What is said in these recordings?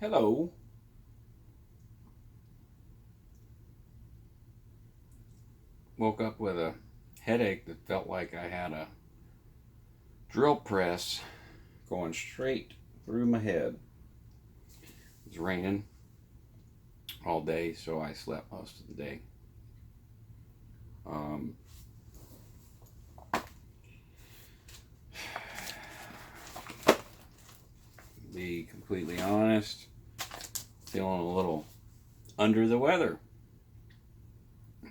Hello. Woke up with a headache that felt like I had a drill press going straight through my head. It was raining all day, so I slept most of the day. Um, be completely honest, feeling a little under the weather,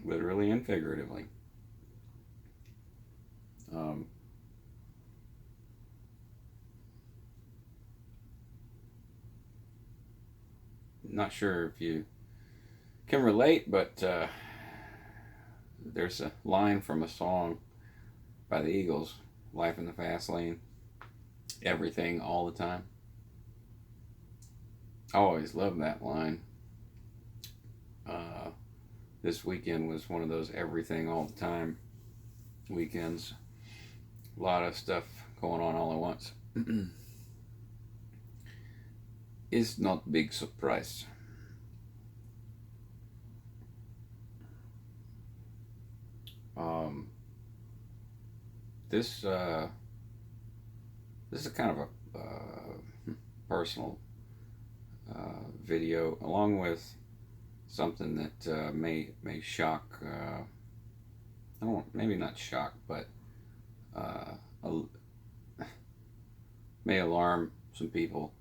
literally and figuratively. Um, Not sure if you can relate, but there's a line from a song by the Eagles, "Life in the Fast Lane," everything all the time. I always loved that line. Uh, this weekend was one of those everything all the time weekends. A lot of stuff going on all at once. It's not big surprise. Um, this this is kind of a personal video, along with something that may shock. I don't maybe not shock, but uh, may alarm some people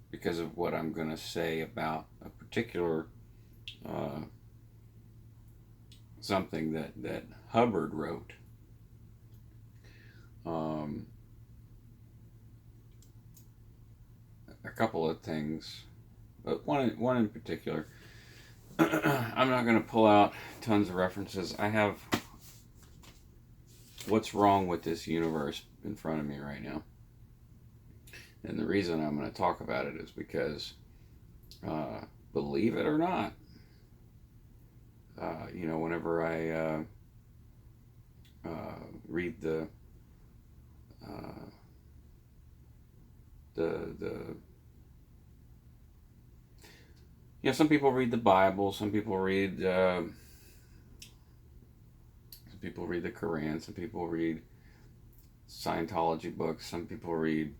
because of what I'm going to say about a particular uh, something that Hubbard wrote. Um, a couple of things, but one in particular. I'm not going to pull out tons of references. I have "What's Wrong with This Universe" in front of me right now, and the reason I'm going to talk about it is because, uh, believe it or not, whenever I read uh, the some people read the Bible, some people read the Quran, some people read Scientology books, some people read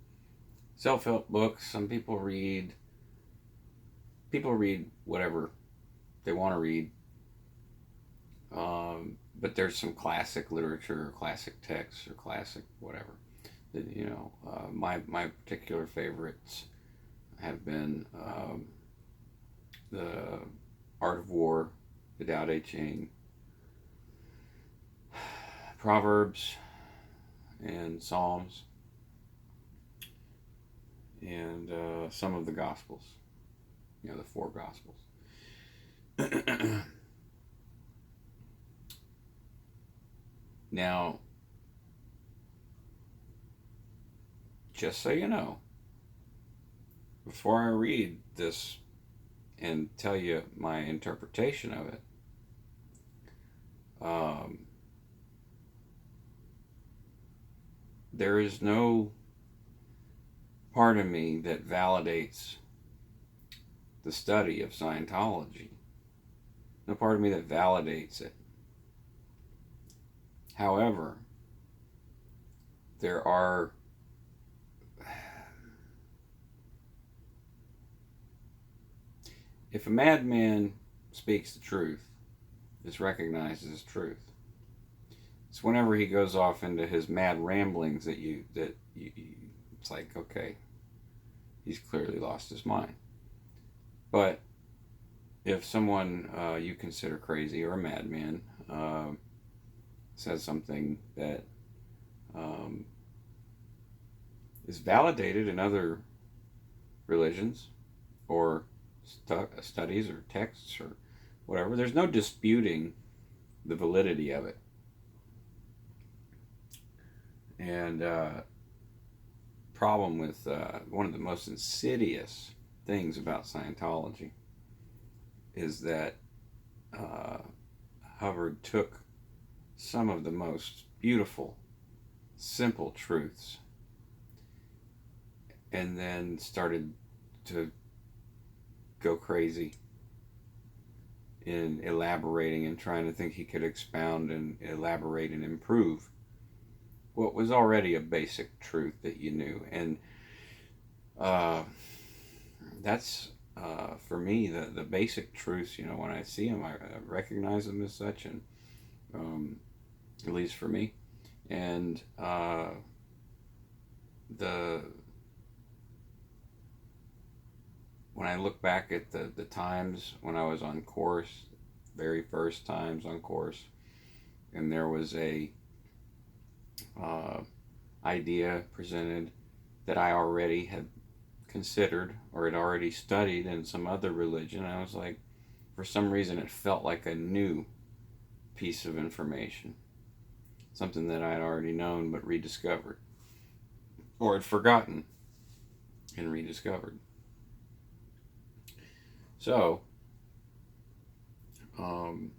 self-help books, people read whatever they want to read. But there's some classic literature, or classic texts, or classic whatever. My particular favorites have been the Art of War, the Tao Te Ching, Proverbs, and Psalms, and some of the Gospels. The four Gospels. Now, just so you know, before I read this and tell you my interpretation of it, um, there is no part of me that validates the study of Scientology. No part of me that validates it. However, there are if a madman speaks the truth, it's recognized as truth. It's whenever he goes off into his mad ramblings that it's like, okay, he's clearly lost his mind. But if someone you consider crazy or a madman says something that is validated in other religions or studies or texts or whatever, there's no disputing the validity of it. And problem with one of the most insidious things about Scientology is that Hubbard took some of the most beautiful, simple truths and then started to go crazy in elaborating and trying to think he could expound and elaborate and improve what was already a basic truth that you knew. And uh, that's for me the basic truths. You know, when I see them, I recognize them as such, and um, at least for me. And the when I look back at the times when I was on course, very first times on course, and there was a uh, idea presented that I already had considered or had already studied in some other religion, I was like, for some reason, it felt like a new piece of information, something that I had already known but rediscovered, or had forgotten and rediscovered. So, um,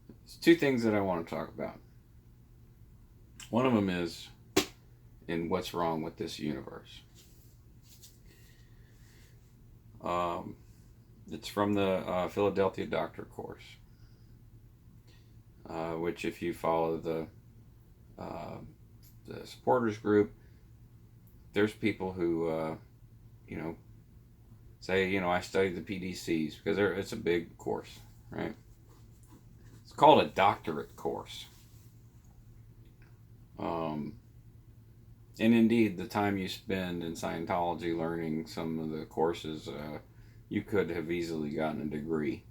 there's two things that I want to talk about. One of them is in what's wrong with this universe. It's from the Philadelphia Doctor course, which if you follow uh, the supporters group, there's people who, you know, say, you know, I studied the PDCs because it's a big course, right? It's called a doctorate course. And indeed, the time you spend in Scientology learning some of the courses, you could have easily gotten a degree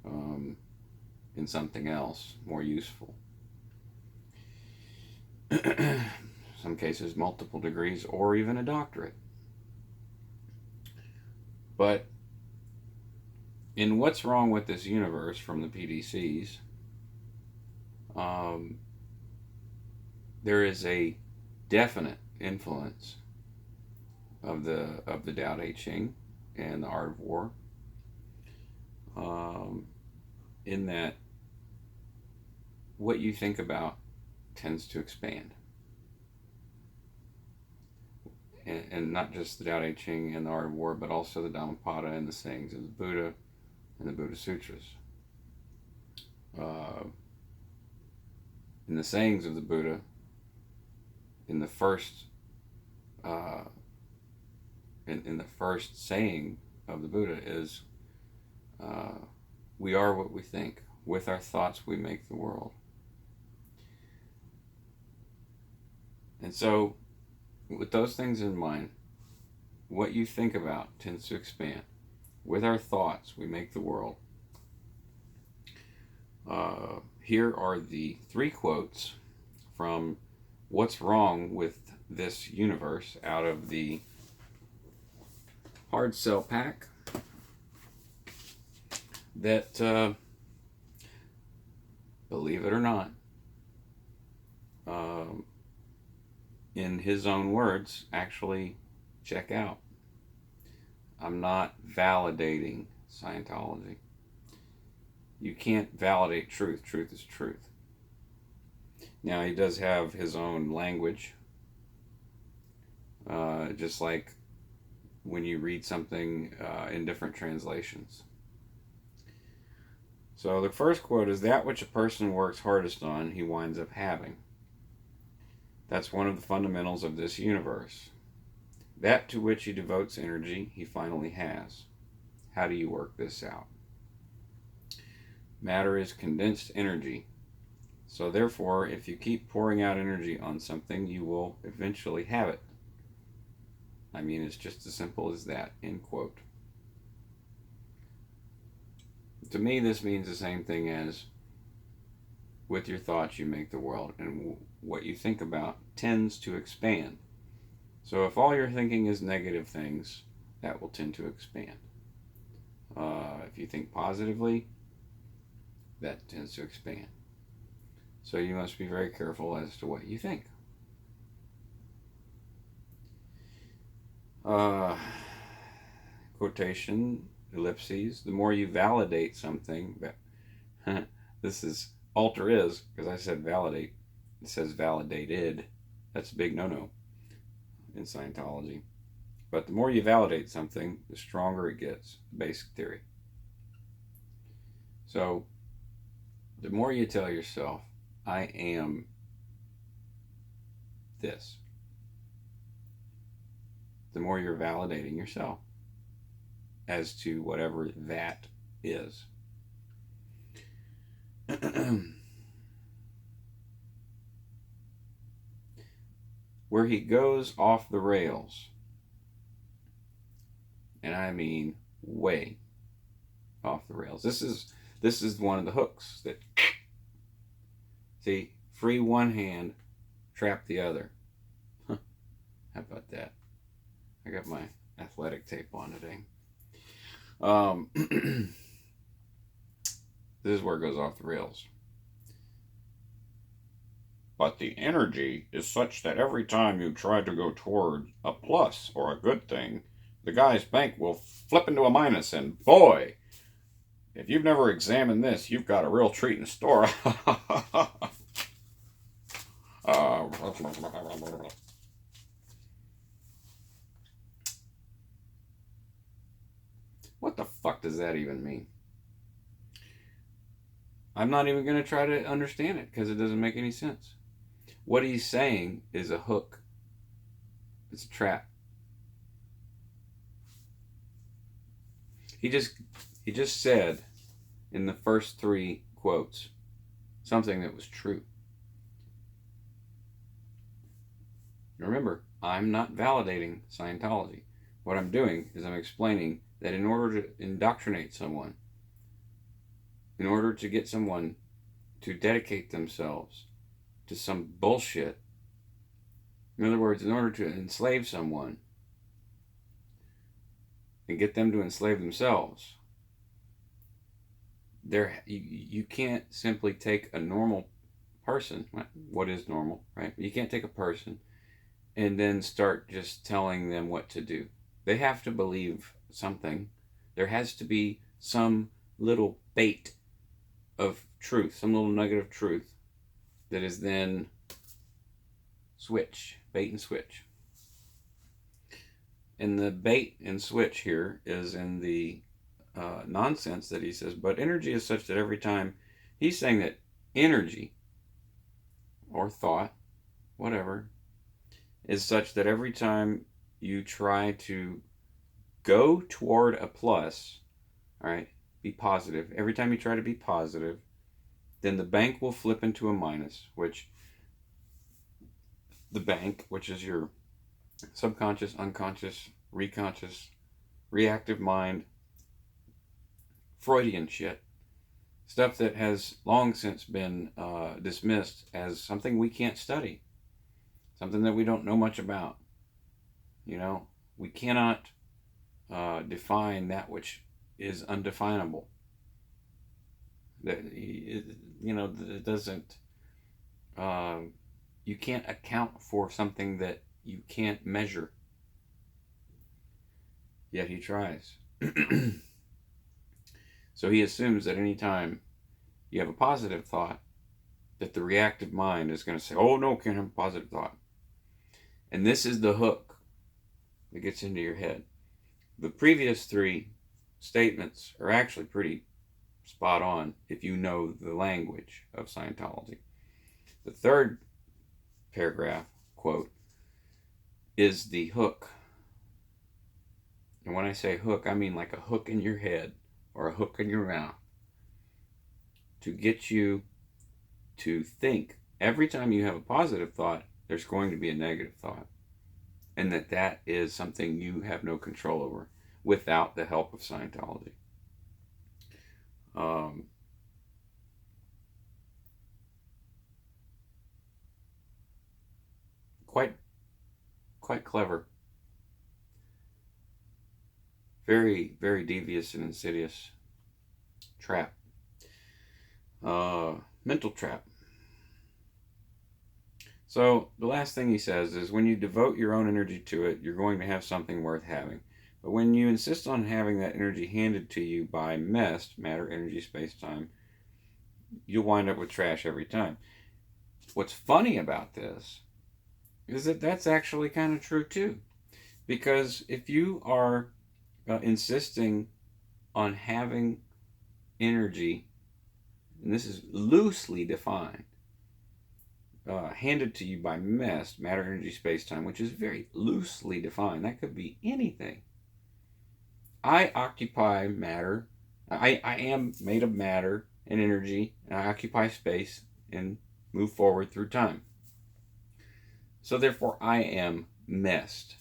um, in something else more useful. Some cases, multiple degrees or even a doctorate. But in What's Wrong with This Universe from the PDCs, there is a definite influence of the Tao Te Ching and the Art of War, in that what you think about tends to expand, and not just the Tao Te Ching and the Art of War, but also the Dhammapada and the sayings of the Buddha and the Buddha Sutras. In the sayings of the Buddha, in the first in the first saying of the Buddha is, we are what we think. With our thoughts we make the world. And so, with those things in mind, what you think about tends to expand. With our thoughts we make the world. Here are the 3 quotes from What's Wrong with This Universe out of the hard sell pack that, believe it or not, in his own words, actually check out. I'm not validating Scientology. You can't validate truth. Truth is truth. Now, he does have his own language, just like when you read something in different translations. So the first quote is, that which a person works hardest on, he winds up having. That's one of the fundamentals of this universe. That to which he devotes energy, he finally has. How do you work this out? Matter is condensed energy. So therefore, if you keep pouring out energy on something, you will eventually have it. I mean, it's just as simple as that, end quote. To me, this means the same thing as, with your thoughts you make the world, and what you think about tends to expand. So if all you're thinking is negative things, that will tend to expand. If you think positively, that tends to expand. So you must be very careful as to what you think. Quotation, ellipses, the more you validate something, this is alter is, because I said validate, it says validated. That's a big no-no in Scientology. But the more you validate something, the stronger it gets. Basic theory. So, the more you tell yourself, I am this, the more you're validating yourself as to whatever that is. Where he goes off the rails, and I mean way off the rails. This is one of the hooks that, see, free one hand, trap the other. Huh. How about that? I got my athletic tape on today. This is where it goes off the rails. But the energy is such that every time you try to go toward a plus or a good thing, the guy's bank will flip into a minus, and boy, if you've never examined this, you've got a real treat in store. What the fuck does that even mean? I'm not even going to try to understand it because it doesn't make any sense. What he's saying is a hook. It's a trap. He just said in the first 3 quotes something that was true. Remember, I'm not validating Scientology. What I'm doing is I'm explaining that in order to indoctrinate someone, in order to get someone to dedicate themselves to some bullshit, in other words, in order to enslave someone and get them to enslave themselves, you can't simply take a normal person. What is normal, right? You can't take a person and then start just telling them what to do. They have to believe something. There has to be some little bait of truth, some little nugget of truth that is then bait and switch. And the bait and switch here is in the nonsense that he says, but energy is such that every time, he's saying that energy or thought, whatever, is such that every time you try to go toward a plus, all right, be positive. Every time you try to be positive, then the bank will flip into a minus, which the bank, which is your subconscious, unconscious, reconscious, reactive mind, Freudian shit, stuff that has long since been dismissed as something we can't study, something that we don't know much about. You know, we cannot define that which is undefinable. That, you know, it doesn't. You can't account for something that you can't measure. Yet he tries. So he assumes that any time you have a positive thought, that the reactive mind is going to say, oh no, can't have a positive thought. And this is the hook that gets into your head. The previous 3 statements are actually pretty spot on if you know the language of Scientology. The 3rd paragraph, quote, is the hook. And when I say hook, I mean like a hook in your head or a hook in your mouth to get you to think every time you have a positive thought, there's going to be a negative thought. And that is something you have no control over without the help of Scientology. Quite clever. Very, very devious and insidious trap. Mental trap. So the last thing he says is when you devote your own energy to it, you're going to have something worth having. But when you insist on having that energy handed to you by MEST, matter, energy, space, time, you'll wind up with trash every time. What's funny about this is that that's actually kind of true too. Because if you are insisting on having energy, and this is loosely defined, handed to you by MEST, matter, energy, space, time, which is very loosely defined. That could be anything. I occupy matter. I am made of matter and energy, and I occupy space and move forward through time. So therefore, I am MEST.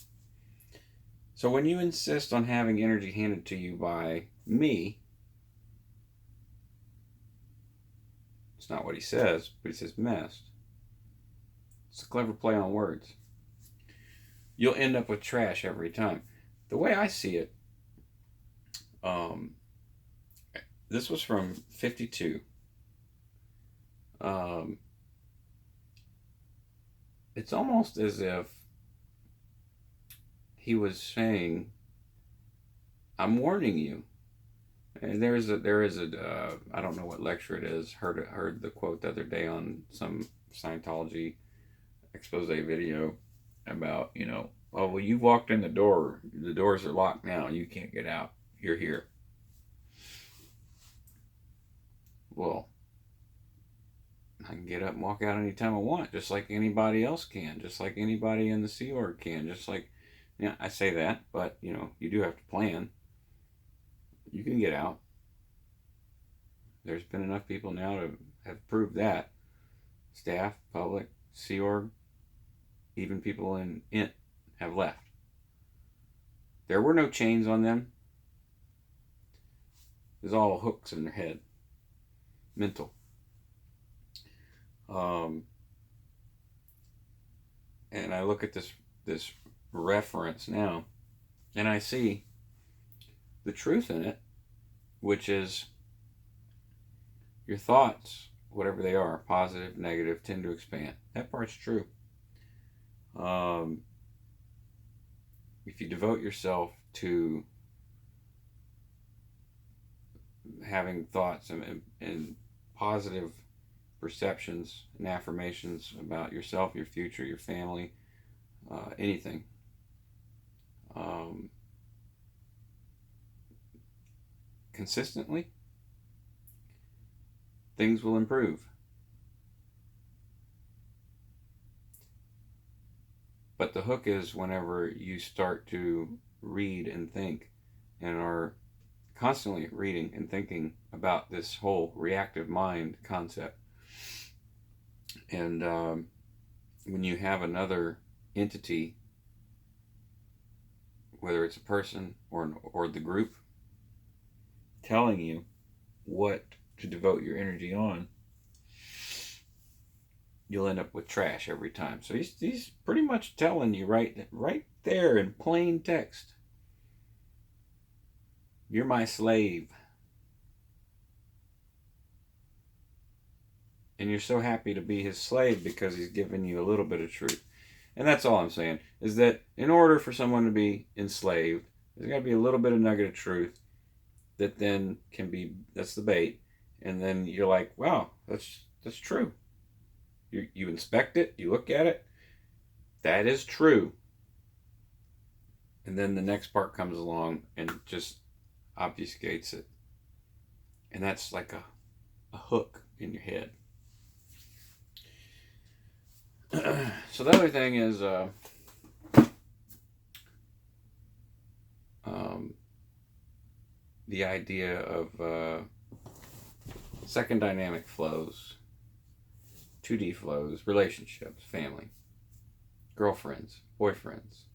So when you insist on having energy handed to you by me, it's not what he says, but he says MEST. It's a clever play on words. You'll end up with trash every time. The way I see it, this was from 52. It's almost as if he was saying, I'm warning you. And there is a I don't know what lecture it is. Heard the quote the other day on some Scientology expose video about, oh, well, you walked in the door. The doors are locked now. You can't get out. You're here. Well, I can get up and walk out anytime I want, just like anybody else can, just like anybody in the Sea Org can, just like, I say that, but, you do have to plan. You can get out. There's been enough people now to have proved that. Staff, public, Sea Org, even people in IT have left. There were no chains on them. There's all hooks in their head. Mental. And I look at this reference now, and I see the truth in it, which is your thoughts, whatever they are, positive, negative, tend to expand. That part's true. If you devote yourself to having thoughts and positive perceptions and affirmations about yourself, your future, your family, anything, consistently, things will improve. But the hook is whenever you start to read and think and are constantly reading and thinking about this whole reactive mind concept. And when you have another entity, whether it's a person or the group, telling you what to devote your energy on, you'll end up with trash every time. So he's pretty much telling you right there in plain text, you're my slave. And you're so happy to be his slave because he's given you a little bit of truth. And that's all I'm saying, is that in order for someone to be enslaved, there's got to be a little bit of nugget of truth that then can be, that's the bait. And then you're like, wow, that's true. You inspect it, you look at it, that is true. And then the next part comes along and just obfuscates it. And that's like a hook in your head. So the other thing is the idea of second dynamic flows, 2D flows, relationships, family, girlfriends, boyfriends.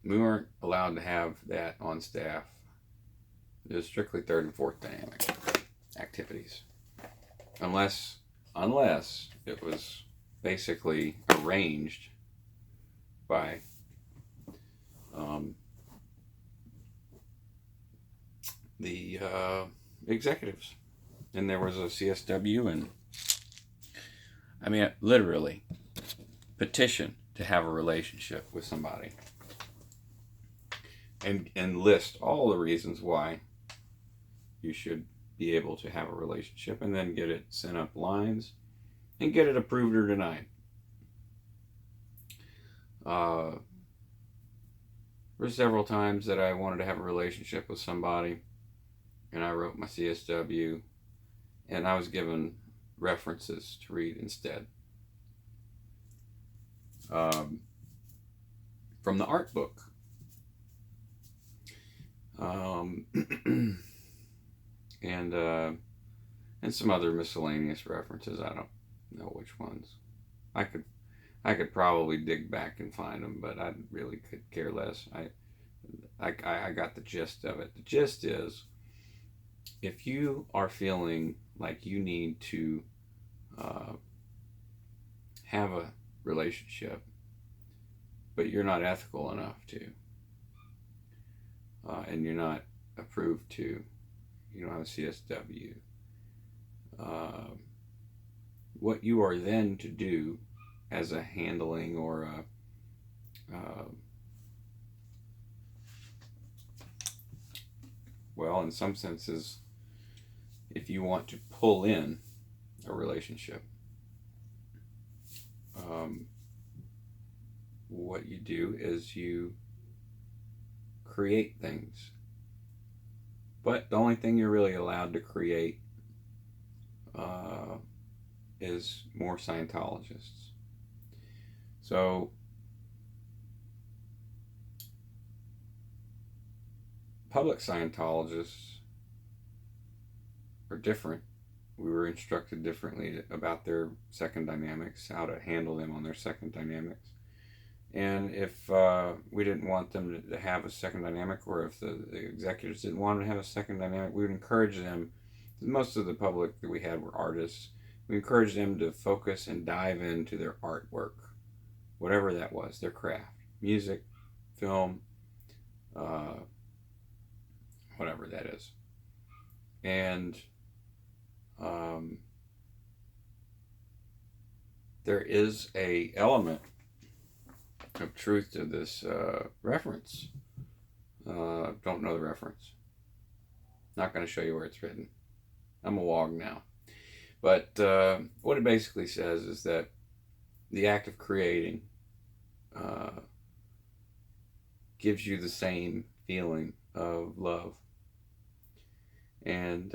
We weren't allowed to have that on staff. It was strictly third and fourth dynamic activities. Unless it was basically arranged by the executives. And there was a CSW, and I mean, literally petition to have a relationship with somebody. And list all the reasons why you should be able to have a relationship, and then get it sent up lines and get it approved or denied. There were several times that I wanted to have a relationship with somebody, and I wrote my CSW, and I was given references to read instead. From the art book. And some other miscellaneous references. I don't know which ones. I could probably dig back and find them, but I really could care less. I got the gist of it. The gist is, if you are feeling like you need to have a relationship, but you're not ethical enough to, and you're not approved to, you don't have a CSW, what you are then to do as a handling or well, in some senses, if you want to pull in a relationship, what you do is you create things. But the only thing you're really allowed to create is more Scientologists. So public Scientologists are different. We were instructed differently about their second dynamics, how to handle them on their second dynamics. And if we didn't want them to have a second dynamic, or if the executives didn't want them to have a second dynamic, we would encourage them. Most of the public that we had were artists. We encouraged them to focus and dive into their artwork, whatever that was, their craft, music, film, whatever that is. And there is a element of truth to this reference. Don't know the reference. Not going to show you where it's written. I'm a wog now. But what it basically says is that the act of creating gives you the same feeling of love. And